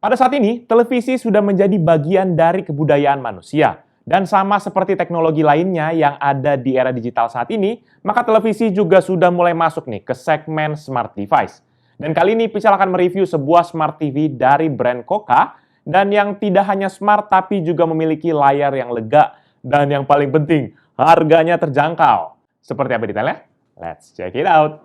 Pada saat ini, televisi sudah menjadi bagian dari kebudayaan manusia. Dan sama seperti teknologi lainnya yang ada di era digital saat ini, maka televisi juga sudah mulai masuk nih ke segmen smart device. Dan kali ini Pical akan mereview sebuah smart TV dari brand Koka, dan yang tidak hanya smart tapi juga memiliki layar yang lega, dan yang paling penting, harganya terjangkau. Seperti apa detailnya? Let's check it out!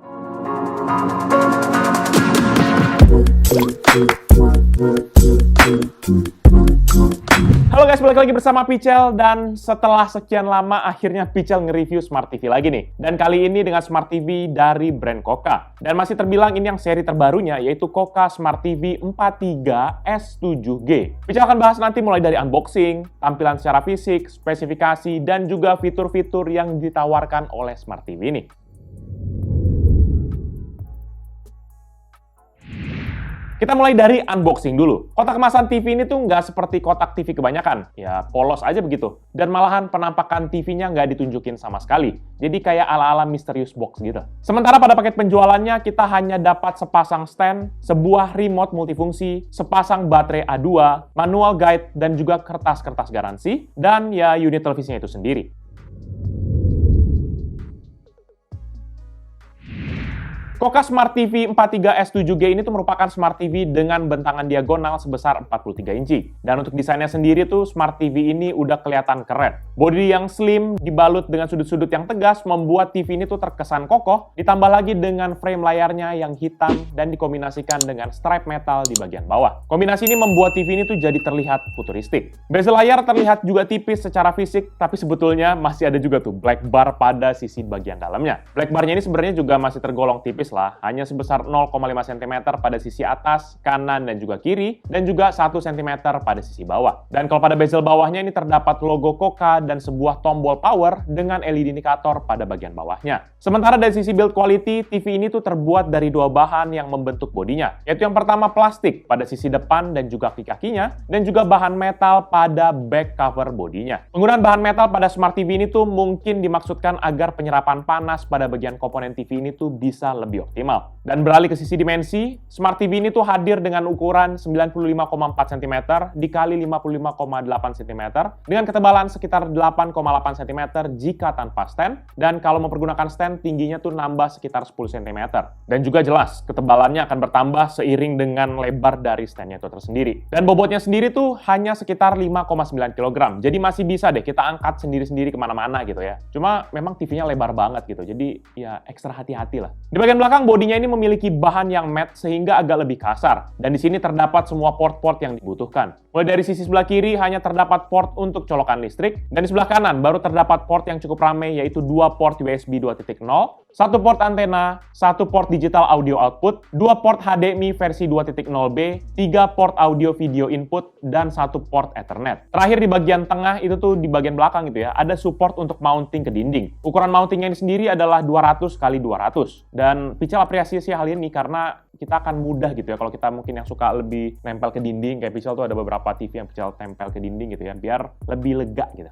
Halo guys, balik lagi bersama Pical, dan setelah sekian lama akhirnya Pical nge-review Smart TV lagi nih. Dan kali ini dengan Smart TV dari brand Koka. Dan masih terbilang ini yang seri terbarunya, yaitu Koka Smart TV 43 S7G. Pical akan bahas nanti mulai dari unboxing, tampilan secara fisik, spesifikasi, dan juga fitur-fitur yang ditawarkan oleh Smart TV ini. Kita mulai dari unboxing dulu. Kotak kemasan TV ini tuh nggak seperti kotak TV kebanyakan. Ya, polos aja begitu. Dan malahan penampakan TV-nya nggak ditunjukin sama sekali. Jadi kayak ala-ala mysterious box gitu. Sementara pada paket penjualannya, kita hanya dapat sepasang stand, sebuah remote multifungsi, sepasang baterai A2, manual guide, dan juga kertas-kertas garansi, dan ya unit televisinya itu sendiri. Koka Smart TV 43 S7G ini tuh merupakan Smart TV dengan bentangan diagonal sebesar 43 inci. Dan untuk desainnya sendiri tuh Smart TV ini udah kelihatan keren. Bodi yang slim dibalut dengan sudut-sudut yang tegas membuat TV ini tuh terkesan kokoh, ditambah lagi dengan frame layarnya yang hitam dan dikombinasikan dengan stripe metal di bagian bawah. Kombinasi ini membuat TV ini tuh jadi terlihat futuristik. Bezel layar terlihat juga tipis secara fisik, tapi sebetulnya masih ada juga tuh black bar pada sisi bagian dalamnya. Black barnya ini sebenarnya juga masih tergolong tipis lah, hanya sebesar 0,5 cm pada sisi atas, kanan, dan juga kiri, dan juga 1 cm pada sisi bawah. Dan kalau pada bezel bawahnya ini terdapat logo Koka dan sebuah tombol power dengan LED indikator pada bagian bawahnya. Sementara dari sisi build quality, TV ini tuh terbuat dari dua bahan yang membentuk bodinya, yaitu yang pertama plastik pada sisi depan dan juga kaki-kakinya, dan juga bahan metal pada back cover bodinya. Penggunaan bahan metal pada Smart TV ini tuh mungkin dimaksudkan agar penyerapan panas pada bagian komponen TV ini tuh bisa lebih optimal. Dan beralih ke sisi dimensi, Smart TV ini tuh hadir dengan ukuran 95,4 cm dikali 55,8 cm dengan ketebalan sekitar 8,8 cm jika tanpa stand, dan kalau mempergunakan stand tingginya tuh nambah sekitar 10 cm. Dan juga jelas ketebalannya akan bertambah seiring dengan lebar dari standnya itu tersendiri. Dan bobotnya sendiri tuh hanya sekitar 5,9 kg. Jadi masih bisa deh kita angkat sendiri-sendiri kemana-mana gitu ya. Cuma memang TV-nya lebar banget gitu, jadi ya ekstra hati-hati lah. Di bagian belakang bodinya ini memiliki bahan yang matte sehingga agak lebih kasar, dan di sini terdapat semua port-port yang dibutuhkan. Mulai dari sisi sebelah kiri hanya terdapat port untuk colokan listrik, dan di sebelah kanan baru terdapat port yang cukup ramai, yaitu 2 port USB 2.0, 1 port antena, 1 port digital audio output, 2 port HDMI versi 2.0B, 3 port audio video input, dan 1 port Ethernet. Terakhir di bagian tengah itu tuh di bagian belakang gitu ya, ada support untuk mounting ke dinding. Ukuran mountingnya ini sendiri adalah 200 x 200, dan Pical apresiasi hal ini karena kita akan mudah gitu ya kalau kita mungkin yang suka lebih nempel ke dinding, kayak Pical tuh ada beberapa TV yang Pical tempel ke dinding gitu ya, biar lebih lega gitu.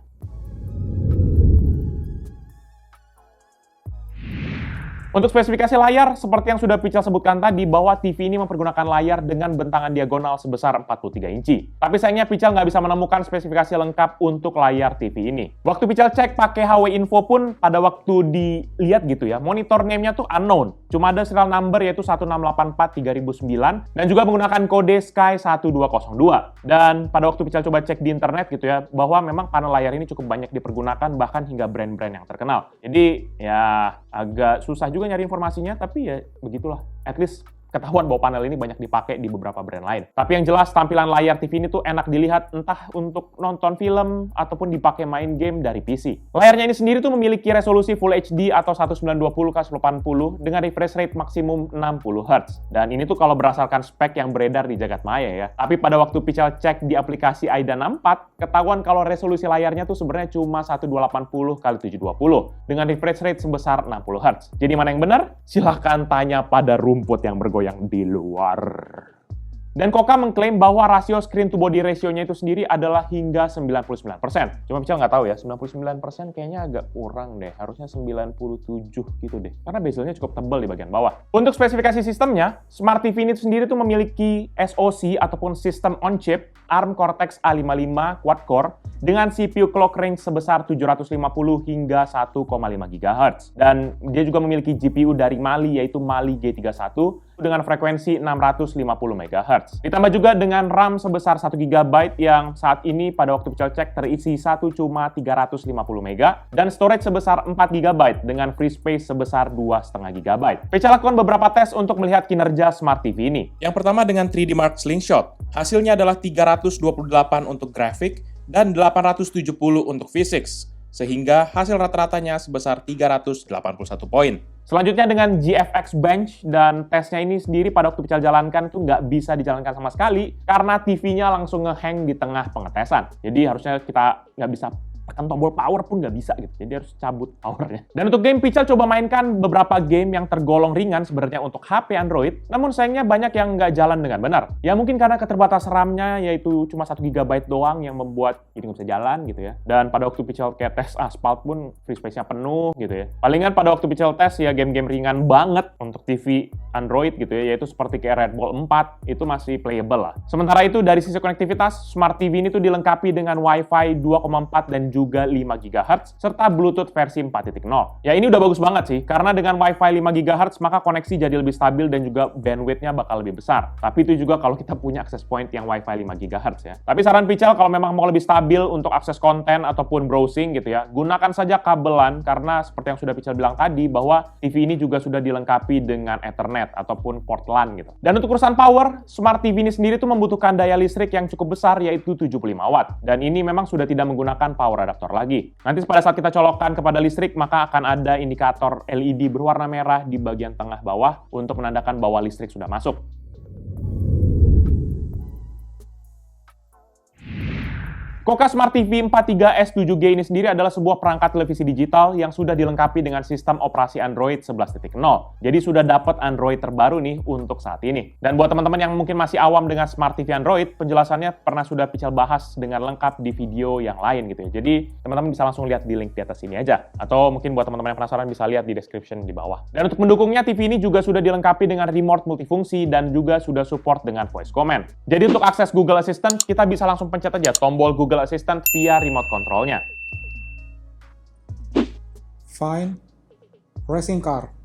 Untuk spesifikasi layar, seperti yang sudah Pical sebutkan tadi, bahwa TV ini mempergunakan layar dengan bentangan diagonal sebesar 43 inci. Tapi sayangnya Pical nggak bisa menemukan spesifikasi lengkap untuk layar TV ini. Waktu Pical cek pakai HW Info pun, pada waktu dilihat gitu ya, monitor name-nya tuh unknown. Cuma ada serial number yaitu 1684-3009, dan juga menggunakan kode SKY1202. Dan pada waktu Pical coba cek di internet gitu ya, bahwa memang panel layar ini cukup banyak dipergunakan, bahkan hingga brand-brand yang terkenal. Jadi ya agak susah juga nyari informasinya, tapi ya begitulah. At least ketahuan bahwa panel ini banyak dipakai di beberapa brand lain. Tapi yang jelas tampilan layar TV ini tuh enak dilihat entah untuk nonton film ataupun dipakai main game dari PC. Layarnya ini sendiri tuh memiliki resolusi Full HD atau 1920x1080 dengan refresh rate maksimum 60 Hz. Dan ini tuh kalau berdasarkan spek yang beredar di jagat maya ya. Tapi pada waktu Pical cek di aplikasi AIDA 64, ketahuan kalau resolusi layarnya tuh sebenarnya cuma 1280x720 dengan refresh rate sebesar 60 Hz. Jadi mana yang benar? Silahkan tanya pada rumput yang bergoyang di luar. Dan Koka mengklaim bahwa rasio screen to body ratio-nya itu sendiri adalah hingga 99%. Cuma Pical nggak tahu ya, 99% kayaknya agak kurang deh. Harusnya 97 gitu deh. Karena bezelnya cukup tebal di bagian bawah. Untuk spesifikasi sistemnya, Smart TV ini sendiri tuh memiliki SoC ataupun sistem on chip ARM Cortex A55 quad-core dengan CPU clock range sebesar 750 hingga 1,5 GHz. Dan dia juga memiliki GPU dari Mali, yaitu Mali G31 dengan frekuensi 650 MHz. Ditambah juga dengan RAM sebesar 1 GB yang saat ini pada waktu Pical cek terisi cuma 350 MB dan storage sebesar 4 GB dengan free space sebesar 2,5 GB. Pical lakukan beberapa tes untuk melihat kinerja Smart TV ini. Yang pertama dengan 3D Mark Slingshot. Hasilnya adalah 328 untuk grafik dan 870 untuk physics, sehingga hasil rata-ratanya sebesar 381 poin. Selanjutnya dengan GFX Bench, dan tesnya ini sendiri pada waktu Pical jalankan tuh nggak bisa dijalankan sama sekali karena TV-nya langsung ngehang di tengah pengetesan. Jadi harusnya kita nggak bisa tekan tombol power pun nggak bisa gitu. Jadi harus cabut powernya. Dan untuk game, Pical coba mainkan beberapa game yang tergolong ringan sebenarnya untuk HP Android, namun sayangnya banyak yang nggak jalan dengan benar. Ya mungkin karena keterbatasan RAM-nya yaitu cuma 1 GB doang yang membuat jadi nggak bisa jalan gitu ya. Dan pada waktu Pical kayak tes Asphalt pun free space-nya penuh gitu ya. Palingan pada waktu Pical tes ya game-game ringan banget untuk TV Android gitu ya, yaitu seperti kayak Red Bull 4, itu masih playable lah. Sementara itu dari sisi konektivitas, Smart TV ini tuh dilengkapi dengan Wi-Fi 2,4 dan juga 5 GHz, serta Bluetooth versi 4.0. Ya ini udah bagus banget sih, karena dengan Wi-Fi 5 GHz maka koneksi jadi lebih stabil dan juga bandwidth-nya bakal lebih besar. Tapi itu juga kalau kita punya access point yang Wi-Fi 5 GHz ya. Tapi saran Pical kalau memang mau lebih stabil untuk akses konten ataupun browsing gitu ya, gunakan saja kabelan, karena seperti yang sudah Pical bilang tadi, bahwa TV ini juga sudah dilengkapi dengan Ethernet ataupun port LAN gitu. Dan untuk urusan power, Smart TV ini sendiri tuh membutuhkan daya listrik yang cukup besar, yaitu 75 watt. Dan ini memang sudah tidak menggunakan power adaptor lagi. Nanti pada saat kita colokkan kepada listrik, maka akan ada indikator LED berwarna merah di bagian tengah bawah untuk menandakan bahwa listrik sudah masuk. Koka Smart TV 43S7G ini sendiri adalah sebuah perangkat televisi digital yang sudah dilengkapi dengan sistem operasi Android 11.0. Jadi sudah dapat Android terbaru nih untuk saat ini. Dan buat teman-teman yang mungkin masih awam dengan Smart TV Android, penjelasannya pernah sudah Pical bahas dengan lengkap di video yang lain gitu ya. Jadi teman-teman bisa langsung lihat di link di atas ini aja. Atau mungkin buat teman-teman yang penasaran bisa lihat di description di bawah. Dan untuk mendukungnya, TV ini juga sudah dilengkapi dengan remote multifungsi dan juga sudah support dengan voice command. Jadi untuk akses Google Assistant, kita bisa langsung pencet aja tombol Google Assistant via remote control-nya. Find racing car.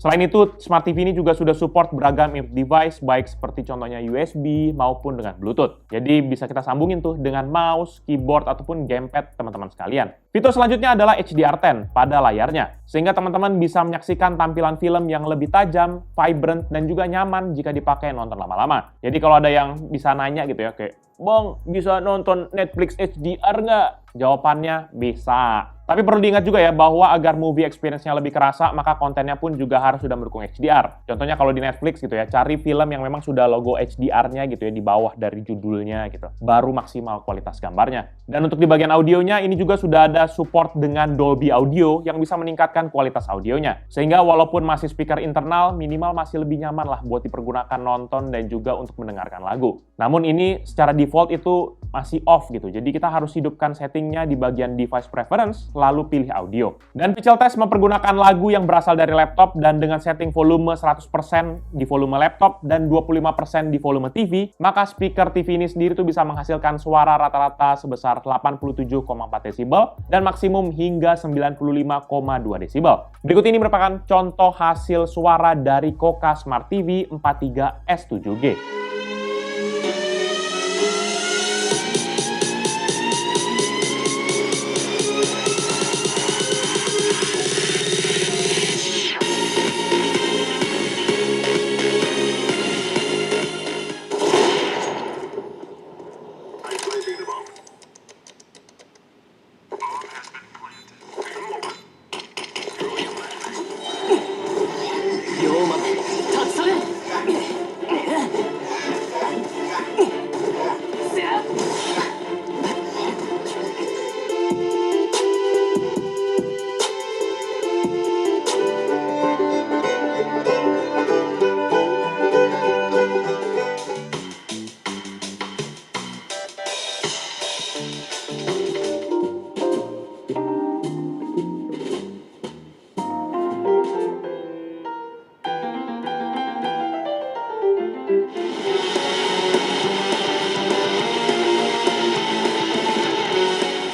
Selain itu, Smart TV ini juga sudah support beragam input device, baik seperti contohnya USB maupun dengan Bluetooth. Jadi bisa kita sambungin tuh dengan mouse, keyboard, ataupun gamepad teman-teman sekalian. Fitur selanjutnya adalah HDR10 pada layarnya, sehingga teman-teman bisa menyaksikan tampilan film yang lebih tajam, vibrant, dan juga nyaman jika dipakai nonton lama-lama. Jadi kalau ada yang bisa nanya gitu ya, kayak, "Bang, bisa nonton Netflix HDR nggak?" Jawabannya bisa. Tapi perlu diingat juga ya bahwa agar movie experience-nya lebih kerasa, maka kontennya pun juga harus sudah mendukung HDR. Contohnya kalau di Netflix gitu ya, cari film yang memang sudah logo HDR-nya gitu ya di bawah dari judulnya gitu. Baru maksimal kualitas gambarnya. Dan untuk di bagian audionya, ini juga sudah ada support dengan Dolby Audio yang bisa meningkatkan kualitas audionya. Sehingga walaupun masih speaker internal, minimal masih lebih nyaman lah buat dipergunakan nonton dan juga untuk mendengarkan lagu. Namun ini secara default itu masih off gitu. Jadi kita harus hidupkan settingnya di bagian device preference, lalu pilih audio. Dan Pical Test mempergunakan lagu yang berasal dari laptop dan dengan setting volume 100% di volume laptop dan 25% di volume TV, maka speaker TV ini sendiri tuh bisa menghasilkan suara rata-rata sebesar 87,4 desibel dan maksimum hingga 95,2 desibel. Berikut ini merupakan contoh hasil suara dari Koka Smart TV 43S7G.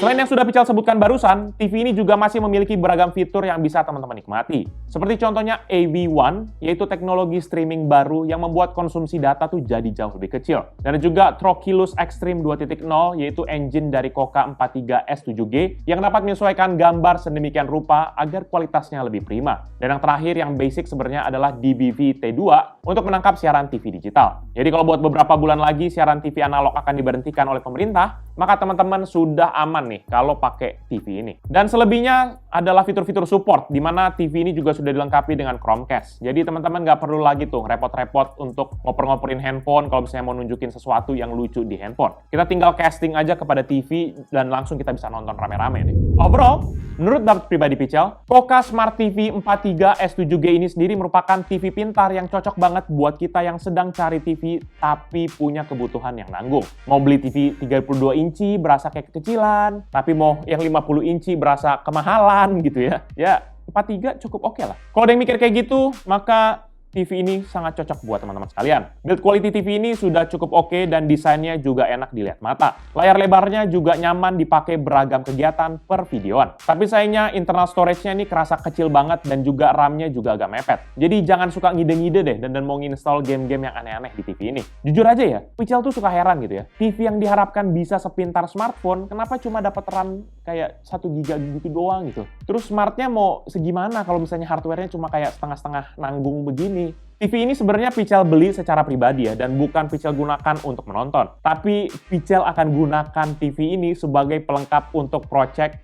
Selain yang sudah Pical sebutkan barusan, TV ini juga masih memiliki beragam fitur yang bisa teman-teman nikmati. Seperti contohnya AV1, yaitu teknologi streaming baru yang membuat konsumsi data tuh jadi jauh lebih kecil. Dan juga Trochilus Extreme 2.0, yaitu engine dari Koka 43 S7G yang dapat menyesuaikan gambar sedemikian rupa agar kualitasnya lebih prima. Dan yang terakhir yang basic sebenarnya adalah DBV T2 untuk menangkap siaran TV digital. Jadi kalau buat beberapa bulan lagi siaran TV analog akan diberhentikan oleh pemerintah, maka teman-teman sudah aman nih kalau pakai TV ini. Dan selebihnya adalah fitur-fitur support, di mana TV ini juga sudah dilengkapi dengan Chromecast. Jadi teman-teman nggak perlu lagi tuh repot-repot untuk ngoper-ngoperin handphone kalau misalnya mau nunjukin sesuatu yang lucu di handphone. Kita tinggal casting aja kepada TV dan langsung kita bisa nonton rame-rame nih. Overall, menurut data pribadi Pical, Koka Smart TV 43 S7G ini sendiri merupakan TV pintar yang cocok banget buat kita yang sedang cari TV tapi punya kebutuhan yang nanggung. Mau beli TV 32 inci berasa kayak kekecilan, tapi mau yang 50 inci berasa kemahalan gitu ya. Ya, 43 cukup oke lah. Kalau ada yang mikir kayak gitu, maka TV ini sangat cocok buat teman-teman sekalian. Build quality TV ini sudah cukup oke dan desainnya juga enak dilihat mata. Layar lebarnya juga nyaman dipakai beragam kegiatan per videoan. Tapi sayangnya internal storage-nya ini kerasa kecil banget dan juga RAM-nya juga agak mepet. Jadi jangan suka ngide-ngide deh dan mau nginstall game-game yang aneh-aneh di TV ini. Jujur aja ya, Pical tuh suka heran gitu ya. TV yang diharapkan bisa sepintar smartphone, kenapa cuma dapat RAM kayak 1 GB gitu doang gitu. Terus smartnya mau segimana kalau misalnya hardware-nya cuma kayak setengah-setengah nanggung begini. TV ini sebenarnya Pical beli secara pribadi ya, dan bukan Pical gunakan untuk menonton. Tapi Pical akan gunakan TV ini sebagai pelengkap untuk project.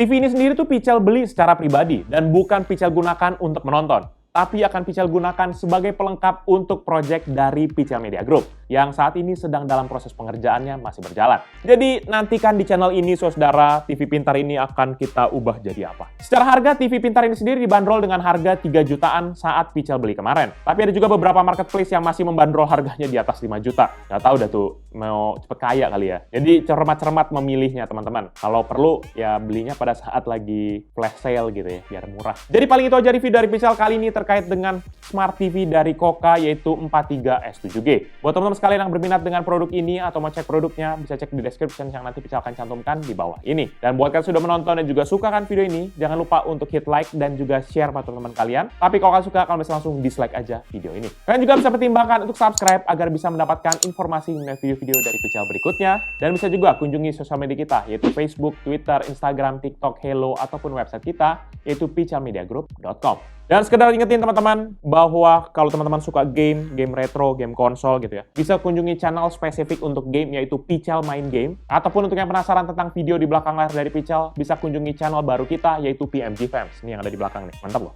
TV ini sendiri tuh Pical beli secara pribadi, dan bukan Pical gunakan untuk menonton. Tapi akan Pical gunakan sebagai pelengkap untuk project dari Pical Media Group, yang saat ini sedang dalam proses pengerjaannya masih berjalan. Jadi nantikan di channel ini, saudara, TV pintar ini akan kita ubah jadi apa. Secara harga, TV pintar ini sendiri dibanderol dengan harga 3 jutaan saat Pical beli kemarin. Tapi ada juga beberapa marketplace yang masih membandrol harganya di atas 5 juta. Nggak tahu dah tuh, mau cepet kaya kali ya. Jadi cermat-cermat memilihnya, teman-teman. Kalau perlu, ya belinya pada saat lagi flash sale gitu ya, biar murah. Jadi paling itu aja review dari Pical kali ini terkait dengan Smart TV dari Koka, yaitu 43 S7G. Buat teman-teman sekalian yang berminat dengan produk ini atau mau cek produknya, bisa cek di description yang nanti Pical akan cantumkan di bawah ini. Dan buat kalian sudah menonton dan juga suka kan video ini, jangan lupa untuk hit like dan juga share sama teman-teman kalian. Tapi kalau kalian suka, kalian bisa langsung dislike aja video ini. Kalian juga bisa pertimbangkan untuk subscribe agar bisa mendapatkan informasi mengenai video-video dari Pical berikutnya. Dan bisa juga kunjungi sosial media kita, yaitu Facebook, Twitter, Instagram, TikTok, Hello, ataupun website kita, yaitu picalmediagroup.com. Dan sekedar ingetin teman-teman bahwa kalau teman-teman suka game retro, game konsol gitu ya, bisa kunjungi channel spesifik untuk game, yaitu Pical Main Game. Ataupun untuk yang penasaran tentang video di belakang layar dari Pical, bisa kunjungi channel baru kita, yaitu PMG Fams. Ini yang ada di belakang nih, mantap loh.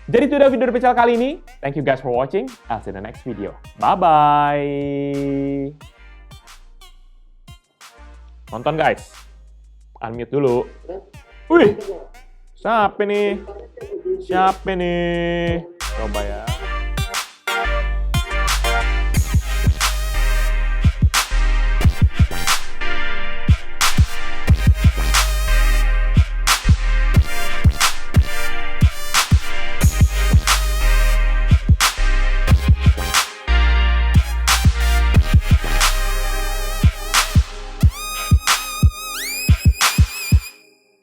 Jadi itu udah video dari Pical kali ini. Thank you guys for watching. I'll see you in the next video. Bye-bye. Nonton guys. Unmute dulu. Wih, siapa nih? Coba ya.